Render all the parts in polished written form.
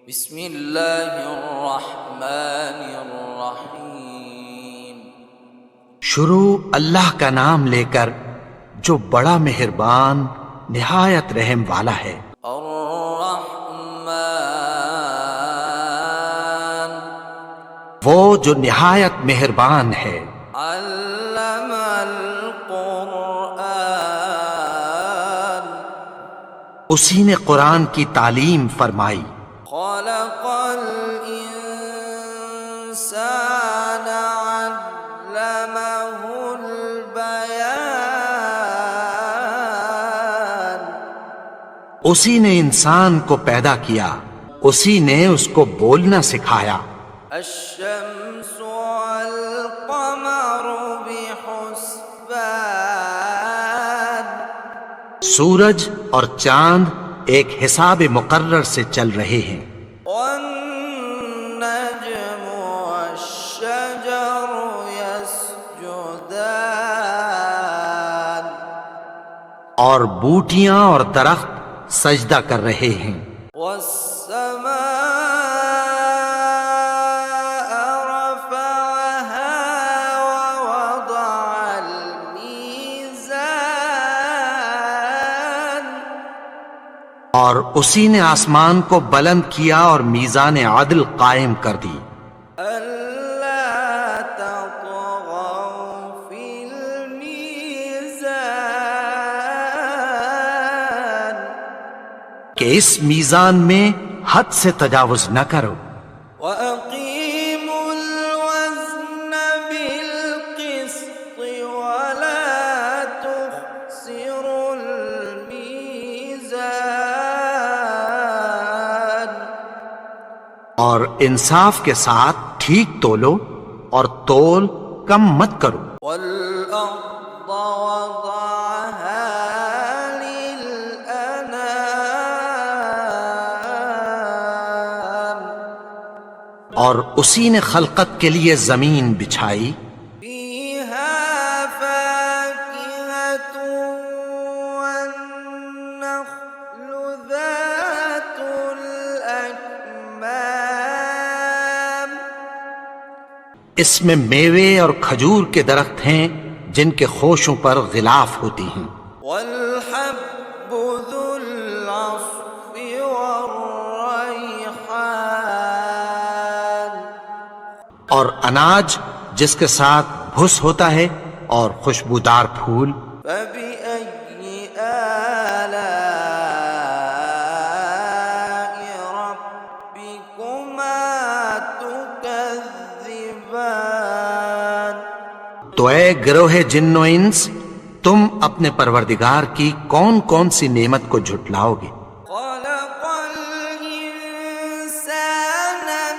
بسم اللہ الرحمن الرحیم۔ شروع اللہ کا نام لے کر جو بڑا مہربان نہایت رحم والا ہے۔ الرحمن وہ جو نہایت مہربان ہے۔ علم القرآن اسی نے قرآن کی تعلیم فرمائی۔ خلق الانسان علمہ البیان اسی نے انسان کو پیدا کیا، اسی نے اس کو بولنا سکھایا۔ الشمس والقمر بحسبان سورج اور چاند ایک حساب مقرر سے چل رہے ہیں۔ والنجم والشجر يسجدان اور بوٹیاں اور درخت سجدہ کر رہے ہیں۔ والسماء رفعها ووضع الميزان اور اسی نے آسمان کو بلند کیا اور میزان عدل قائم کر دی۔ ألا تطغوا في الميزان کہ اس میزان میں حد سے تجاوز نہ کرو۔ وأقيموا الوزن بالقسط ولا تخسروا الميزان اور انصاف کے ساتھ ٹھیک تولو اور تول کم مت کرو۔ والأرض وضعها للأنام اور اسی نے خلقت کے لیے زمین بچھائی، فيها فاكهة والنخل ذات الأكمام اس میں میوے اور کھجور کے درخت ہیں جن کے خوشوں پر غلاف ہوتی ہیں، والحب ذو العصف والريحان اور اناج جس کے ساتھ بھس ہوتا ہے اور خوشبودار پھول۔ فبأي آلاء ربكما تكذبان تو اے گروہ جن و انس، تم اپنے پروردگار کی کون کون سی نعمت کو جھٹلاؤ گے؟ خلق الإنسان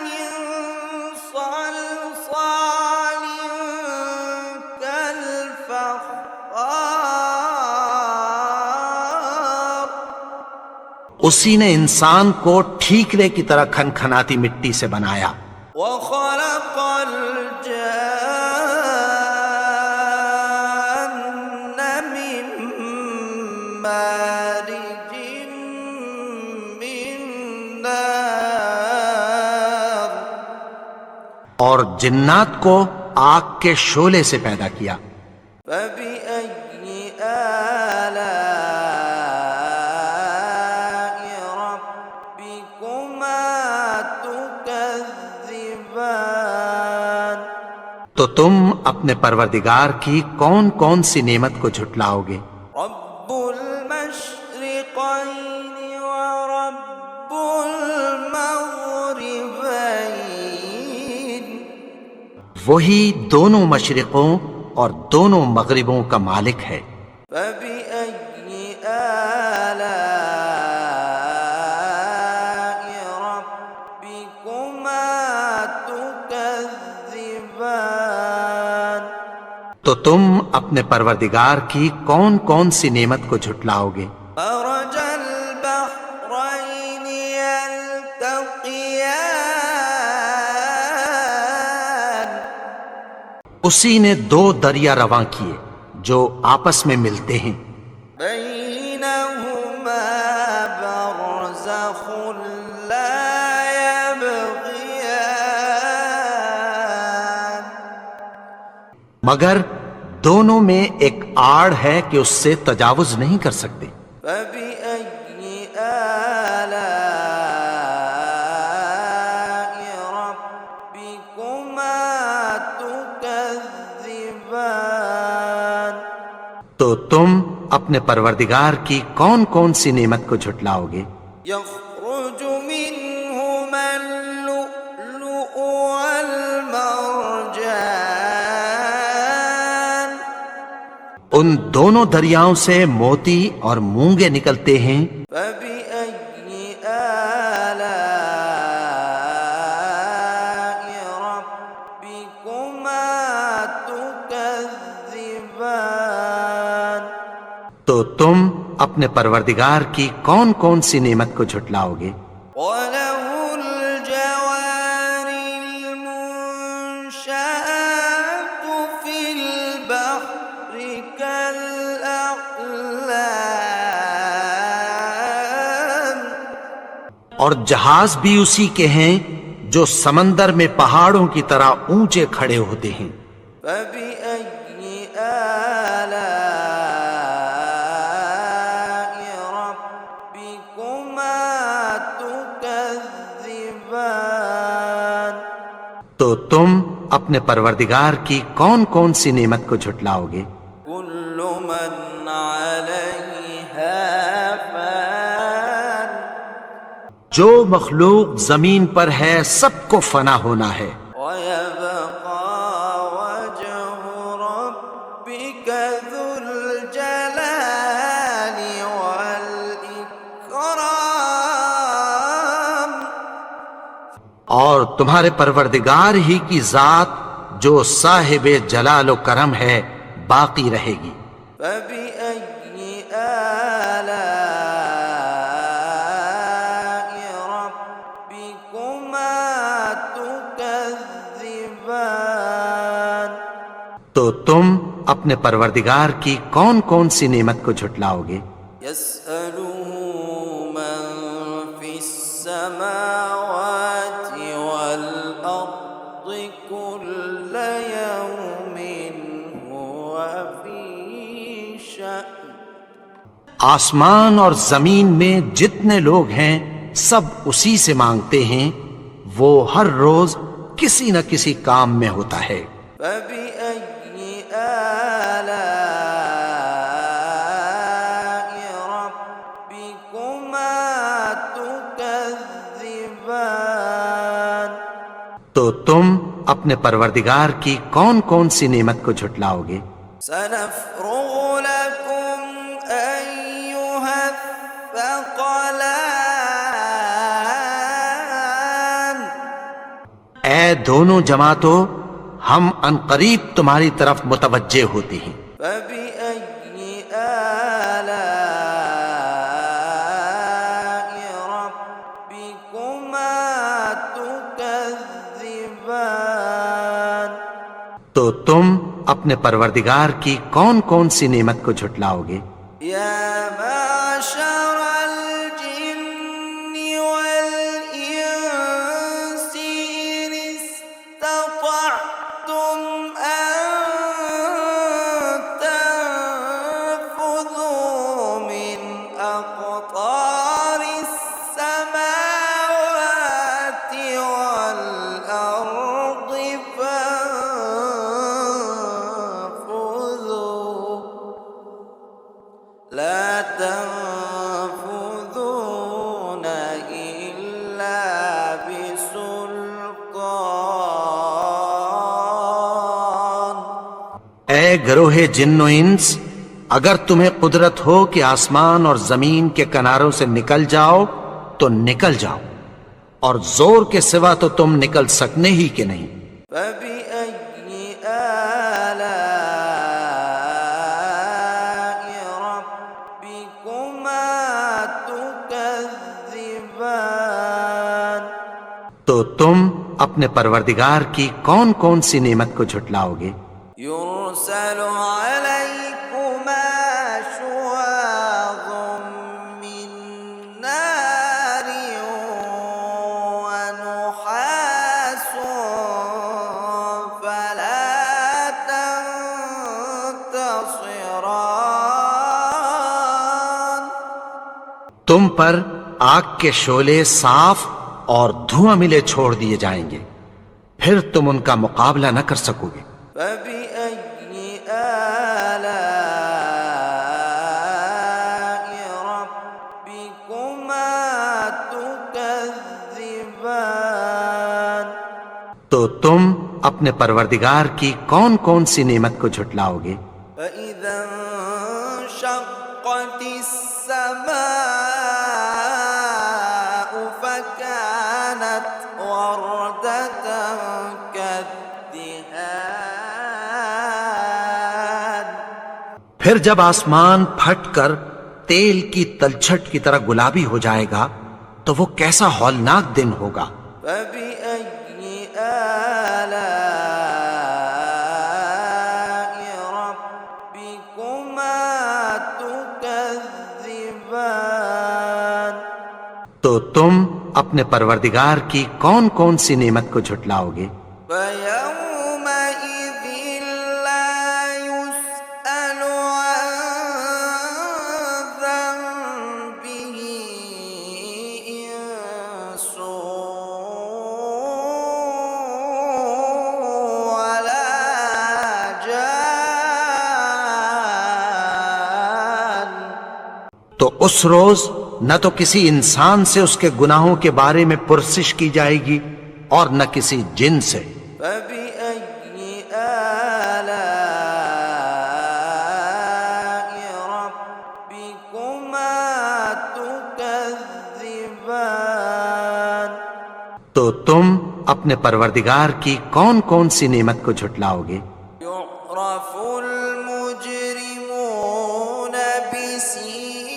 من صلصال كالفخار اسی نے انسان کو ٹھیکرے کی طرح کھنکھناتی مٹی سے بنایا۔ وخلق الجان من مارج من نار اور جنات کو آگ کے شعلے سے پیدا کیا۔ فبأي آلاء ربكما تكذبان تو تم اپنے پروردگار کی کون کون سی نعمت کو جھٹلاؤ گے؟ رب المشرقين ورب المغربين وہی دونوں مشرقوں اور دونوں مغربوں کا مالک ہے۔ فبأي آلاء ربكما تكذبان تو تم اپنے پروردگار کی کون کون سی نعمت کو جھٹلاؤ گے؟ مرج البحرين يلتقيان اسی نے دو دریا رواں کیے جو آپس میں ملتے ہیں، بينهما برزخ لا مگر دونوں میں ایک آڑ ہے کہ اس سے تجاوز نہیں کر سکتے۔ فبأي آلاء ربكما تكذبان؟ تو تم اپنے پروردگار کی کون کون سی نعمت کو جھٹلاؤ گے؟ يخرج منهما اللؤلؤ والمرجان ان دونوں دریاؤں سے موتی اور مونگے نکلتے ہیں۔ فبأي آلاء ربكما تكذبان؟ تو تم اپنے پروردگار کی کون کون سی نعمت کو جھٹلاؤ گے؟ وله الجوار المنشآت في البحر كالأعلام اور جہاز بھی اسی کے ہیں جو سمندر میں پہاڑوں کی طرح اونچے کھڑے ہوتے ہیں۔ فبأي آلاء ربكما تكذبان؟ تو تم اپنے پروردگار کی کون کون سی نعمت کو جھٹلاؤ گے؟ كل من عليها فان جو مخلوق زمین پر ہے سب کو فنا ہونا ہے، ويبقى وجه ربك ذو الجلال والإكرام؟ اور تمہارے پروردگار ہی کی ذات جو صاحب جلال و کرم ہے باقی رہے گی۔ فبأي آلاء ربكما تكذبان؟ تو تم اپنے پروردگار کی کون کون سی نعمت کو جھٹلاؤ گے؟ يسأله من في السماوات والأرض كل يوم هو في شأن آسمان اور زمین میں جتنے لوگ ہیں سب اسی سے مانگتے ہیں، وہ ہر روز کسی نہ کسی کام میں ہوتا ہے۔ فبأي آلاء ربكما تكذبان؟ تو تم اپنے پروردگار کی کون کون سی نعمت کو جھٹلاؤ گے؟ سنفرغ لكم أيها الثقلان؟ اے دونوں جماعتوں، ہم عنقریب تمہاری طرف متوجہ ہوتے ہیں۔ فبأي آلاء ربكما تكذبان؟ تو تم اپنے پروردگار کی کون کون سی نعمت کو جھٹلاؤ گے؟ يا معشر الجن والإنس إن استطعتم أن تنفذوا من أقطار السماوات والأرض فانفذوا لا تنفذون إلا بسلطان؟ اے گروہ جن و انس، اگر تمہیں قدرت ہو کہ آسمان اور زمین کے کناروں سے نکل جاؤ تو نکل جاؤ، اور زور کے سوا تو تم نکل سکنے ہی کہ نہیں۔ فبأي آلاء ربكما تكذبان؟ تو تم اپنے پروردگار کی کون کون سی نعمت کو جھٹلاؤ گے؟ يرسل عليكما شواظ من نار ونحاس فلا تنتصران؟ تم پر آگ کے شعلے صاف اور دھواں ملے چھوڑ دیے جائیں گے، پھر تم ان کا مقابلہ نہ کر سکو گے۔ فبأي آلاء ربكما تكذبان؟ تو تم اپنے پروردگار کی کون کون سی نعمت کو جھٹلاؤ گے؟ فإذا انشقت السماء فكانت وردة كالدهان۔ پھر جب آسمان پھٹ کر تیل کی تلچھٹ کی طرح گلابی ہو جائے گا تو وہ کیسا ہولناک دن ہوگا۔ فبأي آلاء ربكما تكذبان؟ تو تم اپنے پروردگار کی کون کون سی نعمت کو جھٹلاؤ گے؟ فيومئذ لا يسأل عن ذنبه إنس ولا جان۔ تو اس روز نہ تو کسی انسان سے اس کے گناہوں کے بارے میں پرسش کی جائے گی اور نہ کسی جن سے۔ فبأي آلاء ربكما تكذبان؟ تو تم اپنے پروردگار کی کون کون سی نعمت کو جھٹلاؤ گے؟ يعرف المجرمون بسيماهم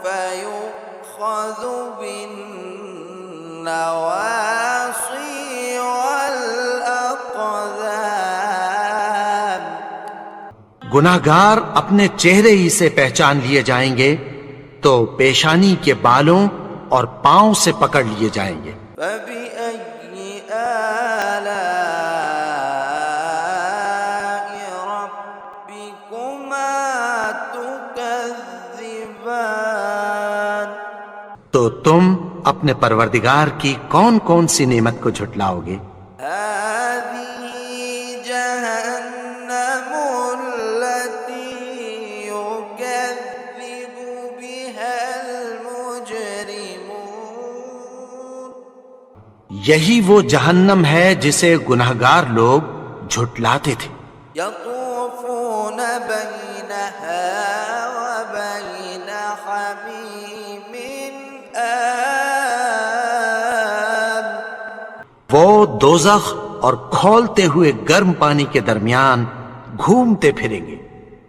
فيؤخذ بالنواصي والأقدام۔ گناہگار اپنے چہرے ہی سے پہچان لیے جائیں گے تو پیشانی کے بالوں اور پاؤں سے پکڑ لیے جائیں گے۔ فبأي آلاء ربكما تكذبان؟ تو تم اپنے پروردگار کی کون کون سی نعمت کو جھٹلاؤ گے؟ هذه جهنم التي يكذب بها المجرمون۔ یہی وہ جہنم ہے جسے گناہگار لوگ جھٹلاتے تھے۔ يطوفون بينها وبين حميم آن۔ وہ دوزخ اور کھولتے ہوئے گرم پانی کے درمیان گھومتے پھریں گے۔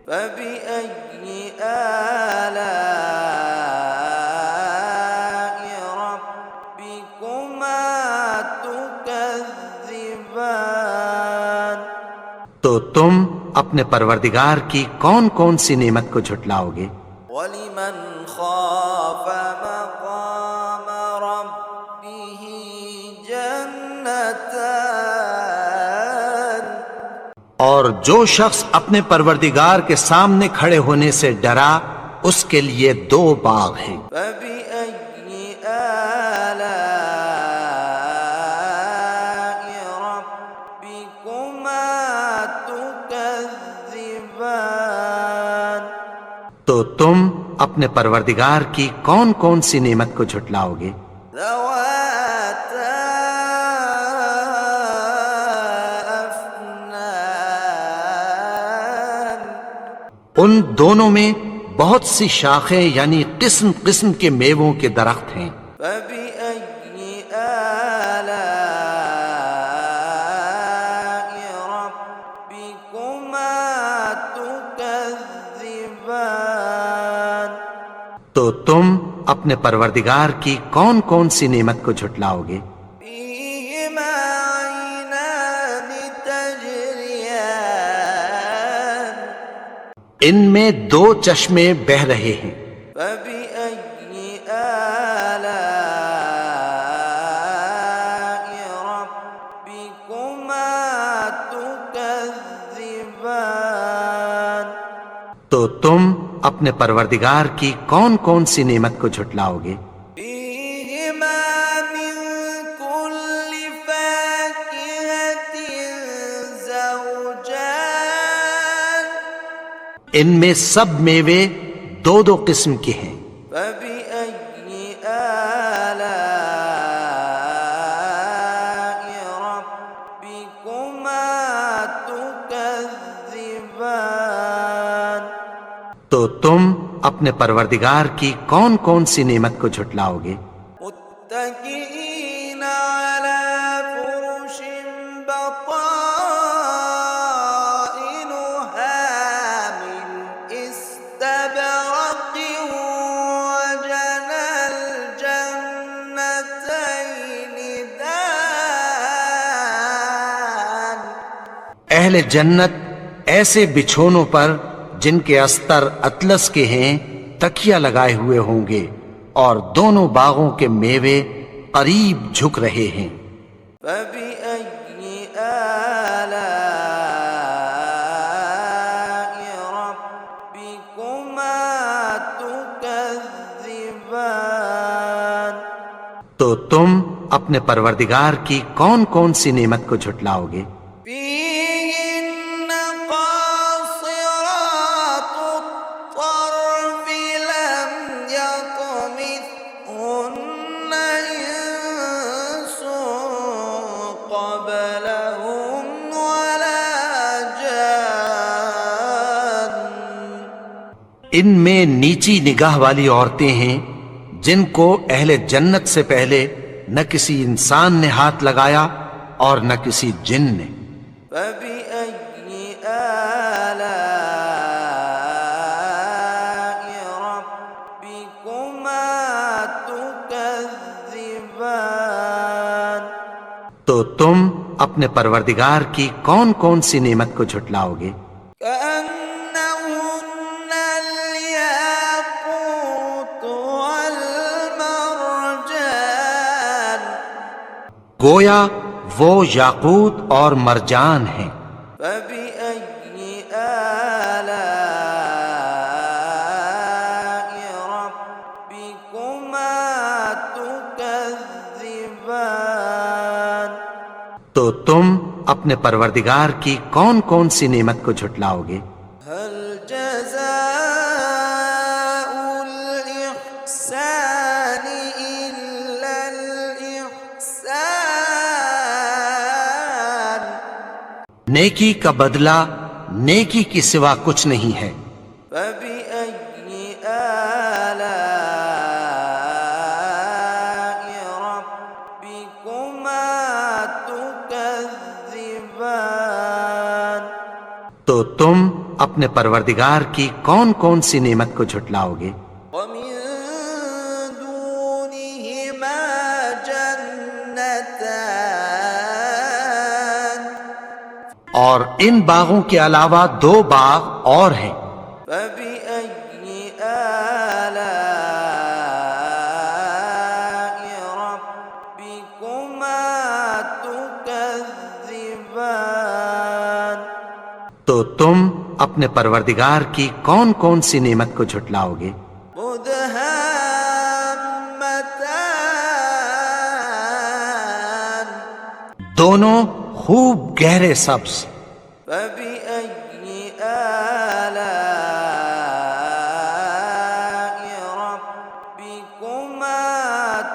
فبأي آلاء ربكما تكذبان؟ تو تم اپنے پروردگار کی کون کون سی نعمت کو جھٹلاؤ گے؟ ولمن خاف مقام ربه جنتان۔ اور جو شخص اپنے پروردگار کے سامنے کھڑے ہونے سے ڈرا اس کے لیے دو باغ ہیں۔ فبأي آلاء ربكما تكذبان؟ تو تم اپنے پروردگار کی کون کون سی نعمت کو جھٹلاؤ گے؟ ذواتا أفنان۔ ان دونوں میں بہت سی شاخیں یعنی قسم قسم کے میووں کے درخت ہیں۔ فبأي آلاء ربكما تكذبان؟ تو تم اپنے پروردگار کی کون کون سی نعمت کو جھٹلاؤ گے؟ فيهما عينان تجريان۔ ان میں دو چشمے بہہ رہے ہیں۔ فبأي آلاء ربكما تكذبان؟ تو تم اپنے پروردگار کی کون کون سی نعمت کو جھٹلاؤ گے؟ فيهما من كل فاكهة زوجان ان میں سب میوے دو دو قسم کے ہیں۔ فبأي آلاء ربكما تكذبان تو تم اپنے پروردگار کی کون کون سی نعمت کو جھٹلاؤ گے؟ متكئين على فرش بطائنها من استبرق وجنى الجنتين دان اہل جنت ایسے بچھونوں پر جن کے استر اطلس کے ہیں تکیہ لگائے ہوئے ہوں گے، اور دونوں باغوں کے میوے قریب جھک رہے ہیں۔ فبأي آلاء ربكما تكذبان تو تم اپنے پروردگار کی کون کون سی نعمت کو جھٹلاؤ گے؟ فيهن قاصرات الطرف لم يطمثهن إنس قبلهم ولا جان ان میں نیچی نگاہ والی عورتیں ہیں جن کو اہل جنت سے پہلے نہ کسی انسان نے ہاتھ لگایا اور نہ کسی جن نے۔ فبأي آلاء ربكما تكذبان تو تم اپنے پروردگار کی کون کون سی نعمت کو جھٹلاؤ گے؟ كأنهن الياقوت والمرجان گویا وہ یاقوت اور مرجان ہیں۔ فبأي آلاء ربكما تكذبان تو تم اپنے پروردگار کی کون کون سی نعمت کو جھٹلاؤ گے؟ هل جزاء الإحسان إلا الإحسان نیکی کا بدلہ نیکی کی سوا کچھ نہیں ہے۔ فبأي آلاء ربكما تكذبان تو تم اپنے پروردگار کی کون کون سی نعمت کو جھٹلاؤ گے؟ ومن دونهما جنتان اور ان باغوں کے علاوہ دو باغ اور ہیں۔ فبأي آلاء ربكما تكذبان تو تم اپنے پروردگار کی کون کون سی نعمت کو جھٹلاؤ گے؟ مدهامتان دونوں خوب گہرے سبز۔ فبأي آلاء ربكما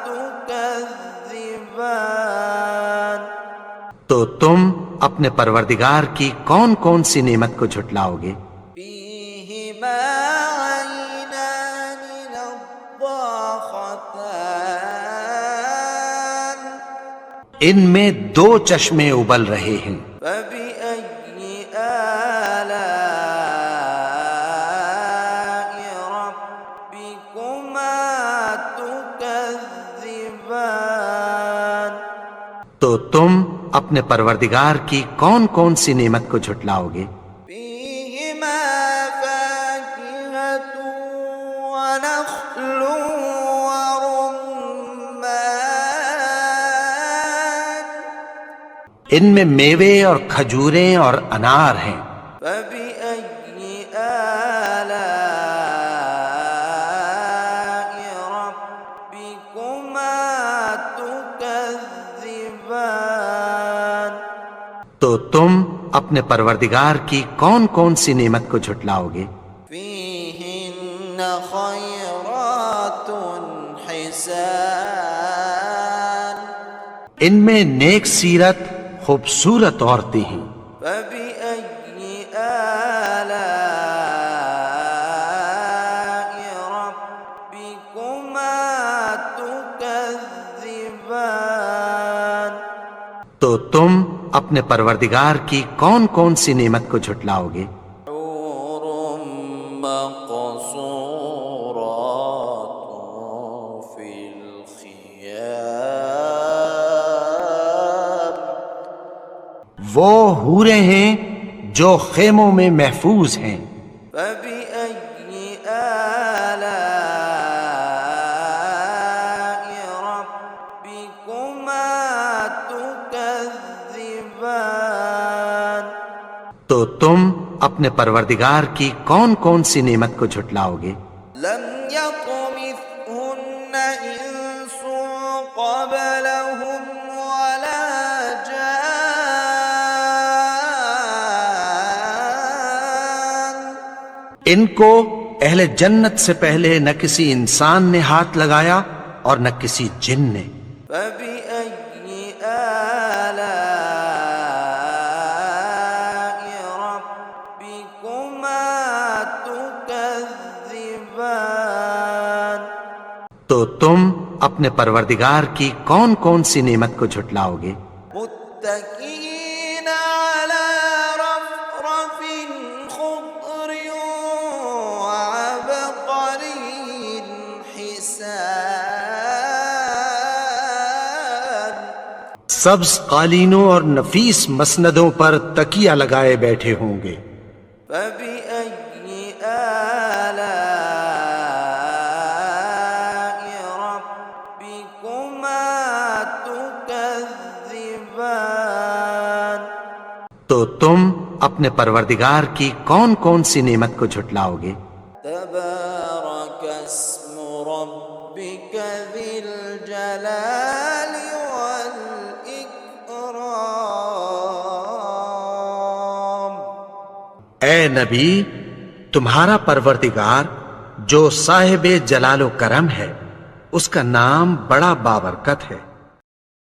تكذبان تو تم اپنے پروردگار کی کون کون سی نعمت کو جھٹلاؤ گے؟ فيهما عينان نضاختان ان میں دو چشمے ابل رہے ہیں۔ فبأي آلاء ربكما تكذبان تو تم اپنے پروردگار کی کون کون سی نعمت کو جھٹلاؤ گے؟ فيهما فاكهة ونخل ورمان ان میں میوے اور کھجوریں اور انار ہیں۔ فبأي آلاء تو تم اپنے پروردگار کی کون کون سی نعمت کو جھٹلاؤ گے؟ فيهن خيرات حسان ان میں نیک سیرت خوبصورت عورتیں ہیں۔ فبأي آلاء ربكما تكذبان تو تم اپنے پروردگار کی کون کون سی نعمت کو جھٹلاؤ گے؟ حور مقصورات في الخيام وہ حوریں ہیں جو خیموں میں محفوظ ہیں۔ فبأي آلاء ربكما تكذبان تو تم اپنے پروردگار کی کون کون سی نعمت کو جھٹلاؤ گے؟ لم يطمثهن إنس قبلهم ولا جان ان کو اہل جنت سے پہلے نہ کسی انسان نے ہاتھ لگایا اور نہ کسی جن نے۔ فبأي آلاء ربكما تكذبان تو تم اپنے پروردگار کی کون کون سی نعمت کو جھٹلاؤ گے؟ متكئين على رفرف خضر وعبقري حسان سبز قالینوں اور نفیس مسندوں پر تکیہ لگائے بیٹھے ہوں گے۔ فبأي آلاء ربكما تكذبان تو تم اپنے پروردگار کی کون کون سی نعمت کو جھٹلاؤ گے؟ تبارك اسم ربك ذي الجلال والإكرام اے نبی، تمہارا پروردگار جو صاحب جلال و کرم ہے، اس کا نام بڑا بابرکت ہے۔